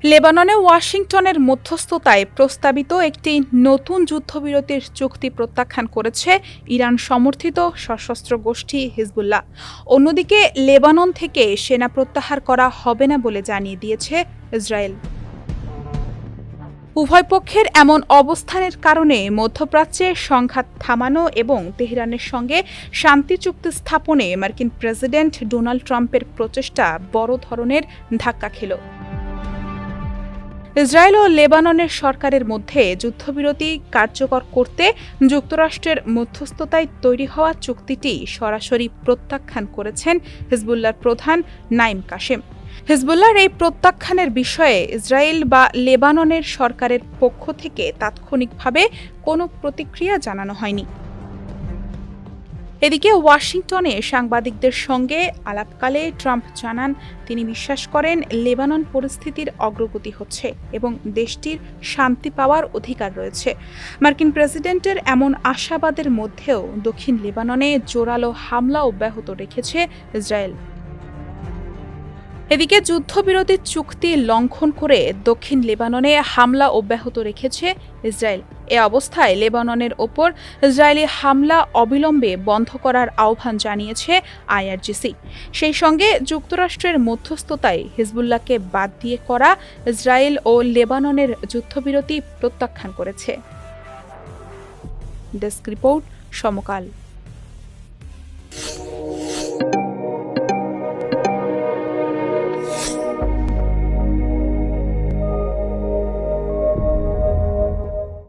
লেবাননে ওয়াশিংটনের মধ্যস্থতায় প্রস্তাবিত একটি নতুন যুদ্ধবিরতির চুক্তি প্রত্যাখ্যান করেছে ইরান সমর্থিত সশস্ত্র গোষ্ঠী হিজবুল্লাহ। অন্যদিকে লেবানন থেকে সেনা প্রত্যাহার করা হবে না বলে জানিয়ে দিয়েছে ইসরায়েল। উভয় পক্ষের এমন অবস্থানের কারণে মধ্যপ্রাচ্যে সংঘাত থামানো এবং তেহরানের সঙ্গে শান্তি চুক্তি স্থাপনে মার্কিন প্রেসিডেন্ট ডোনাল্ড ট্রাম্পের প্রচেষ্টা বড় ধরনের ধাক্কা খেল। ইসরায়েল ও লেবাননের সরকারের মধ্যে যুদ্ধবিরতি কার্যকর করতে যুক্তরাষ্ট্রের মধ্যস্থতায় তৈরি হওয়া চুক্তিটি সরাসরি প্রত্যাখ্যান করেছেন হিজবুল্লাহর প্রধান নাইম কাশেম। হিজবুল্লাহর এই প্রত্যাখ্যানের বিষয়ে ইসরায়েল বা লেবাননের সরকারের পক্ষ থেকে তাৎক্ষণিকভাবে কোনো প্রতিক্রিয়া জানানো হয়নি। এদিকে ওয়াশিংটনে সাংবাদিকদের সঙ্গে আলাপকালে ট্রাম্প জানান, তিনি বিশ্বাস করেন লেবানন পরিস্থিতির অগ্রগতি হচ্ছে এবং দেশটির শান্তি পাওয়ার অধিকার রয়েছে। মার্কিন প্রেসিডেন্টের এমন আশাবাদের মধ্যেও দক্ষিণ লেবাননে জোরালো হামলা অব্যাহত রেখেছে ইসরায়েল। এদিকে যুদ্ধবিরতির চুক্তি লঙ্ঘন করে দক্ষিণ লেবাননে হামলা অব্যাহত রেখেছে ইসরায়েল। এ অবস্থায় লেবাননের ওপর ইসরায়েলি হামলা অবিলম্বে বন্ধ করার আহ্বান জানিয়েছে আইআরজিসি। সেই সঙ্গে যুক্তরাষ্ট্রের মধ্যস্থতায় হিজবুল্লাহকে বাদ দিয়ে করা ইসরায়েল ও লেবাননের যুদ্ধবিরতি প্রত্যাখ্যান করেছে। ডেস্ক রিপোর্ট, সমকাল।